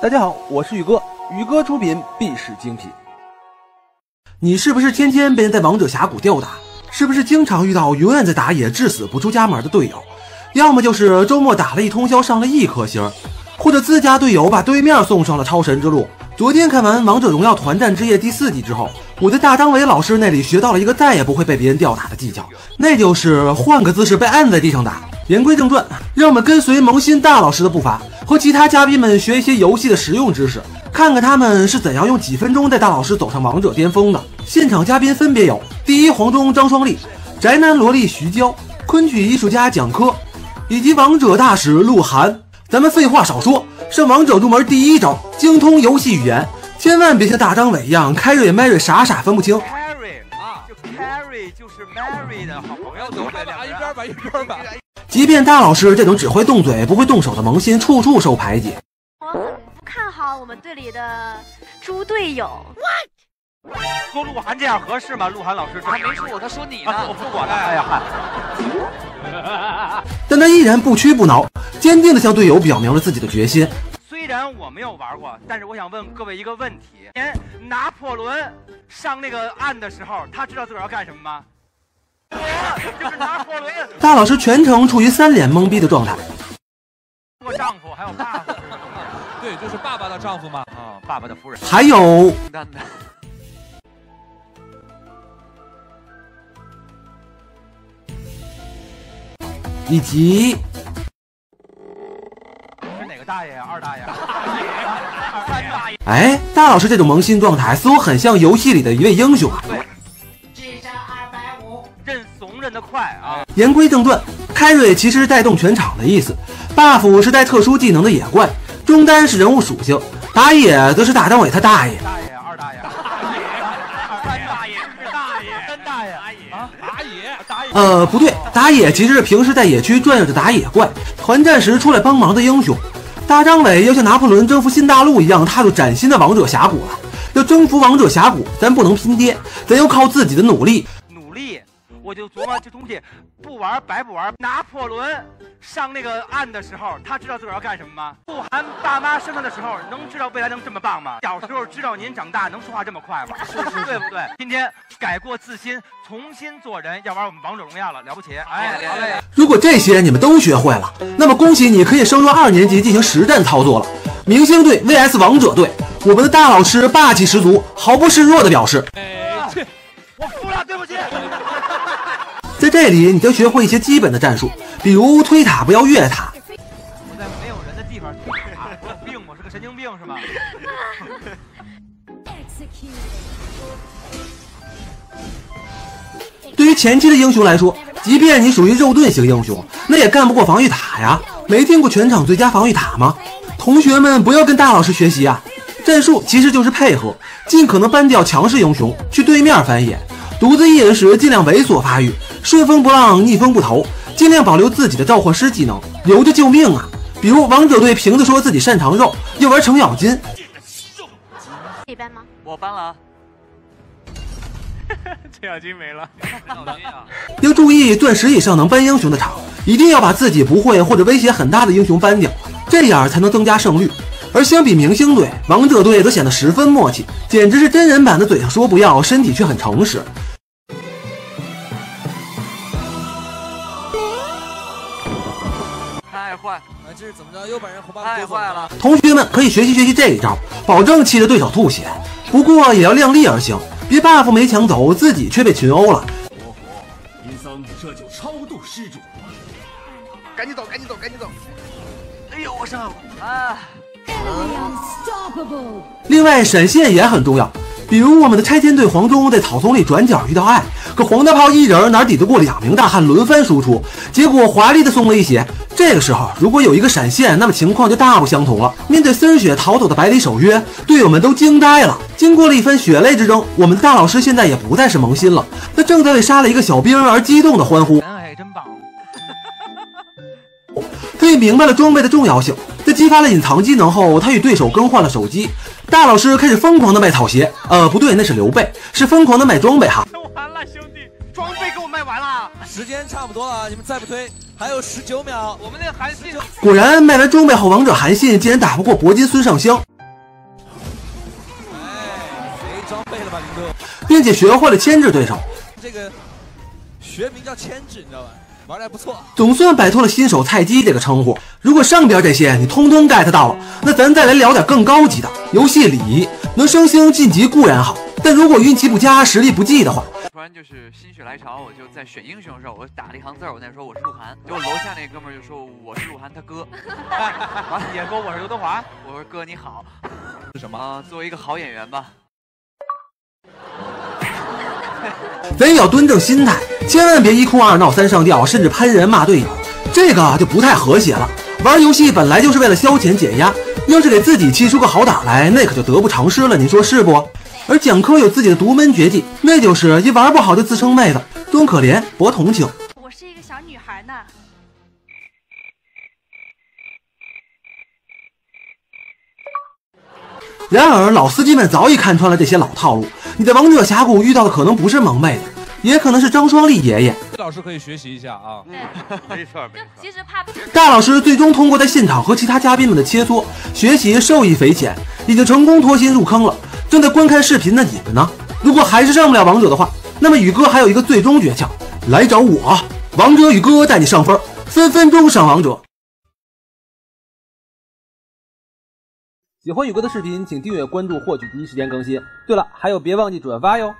大家好，我是宇哥，宇哥出品必是精品。你是不是天天被人在王者峡谷吊打？是不是经常遇到永远在打野至死不出家门的队友？要么就是周末打了一通宵上了1颗星，或者自家队友把对面送上了超神之路。昨天看完《王者荣耀团战之夜》第4季之后，我在大张伟老师那里学到了一个再也不会被别人吊打的技巧，那就是换个姿势被按在地上打。言归正传，让我们跟随萌新大老师的步伐，和其他嘉宾们学一些游戏的实用知识，看看他们是怎样用几分钟带大老师走上王者巅峰的。现场嘉宾分别有第一黄忠张双立、宅男萝莉徐娇、昆曲艺术家蒋科，以及王者大使鹿晗。咱们废话少说，上王者入门第一招，精通游戏语言，千万别像大张伟一样Carry Mary傻傻分不清。Carry 就是 Mary 的好朋友，对不对？一边吧，一边吧。即便大老师这种只会动嘴不会动手的萌新，处处受排挤。我很不看好我们队里的猪队友。说鹿晗这样合适吗？鹿晗老师，他没说我，他说你呢。我说我呢。哎呀，但他依然不屈不挠，坚定地向队友表明了自己的决心。虽然我没有玩过，但是我想问各位一个问题：拿破仑上那个岸的时候，他知道自个儿要干什么吗？就是拿破仑。大老师全程处于3脸懵逼的状态。我丈夫还有爸爸，对，就是爸爸的丈夫嘛。爸爸的夫人。还有以及是哪个大爷呀？二大爷？三大爷？哎，大老师这种萌新状态似乎很像游戏里的一位英雄啊。对，智商250，认怂认得快啊！言归正传，Carry其实是带动全场的意思 ，buff 是带特殊技能的野怪，中单是人物属性，打野则是大张伟他大爷。大爷，二大爷，三大爷，是大爷，三大爷，啊，打野。不对，打野其实是平时在野区转悠着打野怪，团战时出来帮忙的英雄。大张伟要像拿破仑征服新大陆一样踏入崭新的王者峡谷了。要征服王者峡谷，咱不能拼爹，咱要靠自己的努力。我就琢磨这东西不玩白不玩。拿破仑上那个岸的时候，他知道自个儿要干什么吗？鹿晗爸妈生他的时候，能知道未来能这么棒吗？小时候知道您长大能说话这么快吗？对不对？今天改过自新，重新做人，要玩我们王者荣耀了，了不起！哎，好嘞。如果这些你们都学会了，那么恭喜你可以升入2年级进行实战操作了。明星队 VS 王者队，我们的大老师霸气十足，毫不示弱的表示：我服了，对不起。在这里，你将学会一些基本的战术，比如推塔不要越塔。我在没有人的地方推塔，我有病，我是个神经病是吗？对于前期的英雄来说，即便你属于肉盾型英雄，那也干不过防御塔呀。没听过全场最佳防御塔吗？同学们不要跟大老师学习啊！战术其实就是配合，尽可能搬掉强势英雄，去对面翻野。独自一人时尽量猥琐发育，顺风不浪，逆风不投，尽量保留自己的召唤师技能，留着救命啊！比如王者队瓶子说自己擅长肉，又玩程咬金。你搬吗？我搬了啊。程咬金没了。要注意钻石以上能搬英雄的场，一定要把自己不会或者威胁很大的英雄搬掉，这样才能增加胜率。而相比明星队，王者队则显得十分默契，简直是真人版的嘴上说不要，身体却很诚实。太坏！这是怎么着？又把人红包太坏了！同学们可以学习学习这一招，保证气着对手吐血。不过也要量力而行，别 buff 没抢走，自己却被群殴了。殷桑这就超度施主，赶紧走，赶紧走，赶紧走！哎呦，我上啊！另外闪现也很重要，比如我们的拆迁队黄忠在草丛里转角遇到爱，可黄大炮一人哪抵得过2名大汉轮番输出，结果华丽的送了一血。这个时候如果有一个闪现，那么情况就大不相同了。面对丝血逃走的百里守约，队友们都惊呆了。经过了一番血泪之争，我们的大老师现在也不再是萌新了，他正在为杀了一个小兵而激动的欢呼。哎，真棒！他也明白了装备的重要性，在激发了隐藏技能后，他与对手更换了手机。大老师开始疯狂的卖草鞋，不对，那是刘备，是疯狂的卖装备哈。完了，兄弟，装备给我卖完了。时间差不多了，你们再不推，还有19秒。我们那韩信，果然卖完装备后，王者韩信竟然打不过铂金孙尚香。并且学会了牵制对手。这个学名叫牵制，你知道吧？玩的还不错，总算摆脱了新手菜鸡这个称呼。如果上边这些你通通 get 到了，那咱再来聊点更高级的游戏礼仪。能升星晋级固然好，但如果运气不佳、实力不济的话，突然就是心血来潮，我就在选英雄的时候，我打了一行字，我那时候我是鹿晗，结果楼下那哥们儿就说我是鹿晗他哥，也说我是刘德华，我说哥你好，是什么？作为一个好演员吧。咱也要端正心态，千万别一哭二闹三上吊，甚至喷人骂队友，这个就不太和谐了。玩游戏本来就是为了消遣减压，要是给自己气出个好歹来，那可就得不偿失了，你说是不？而蒋科有自己的独门绝技，那就是一玩不好就自称妹子，装可怜博同情。我是一个小女孩呢。然而老司机们早已看穿了这些老套路，你在王者峡谷遇到的可能不是萌妹子，也可能是张双立爷爷。老师可以学习一下啊。没错没错。其实怕大老师最终通过在现场和其他嘉宾们的切磋学习，受益匪浅，已经成功脱心入坑了。正在观看视频的你们呢？如果还是上不了王者的话，那么宇哥还有一个最终诀窍，来找我，王者宇哥带你上分，3分钟上王者。喜欢宇哥的视频，请订阅关注，获取第一时间更新。对了，还有别忘记转发哟。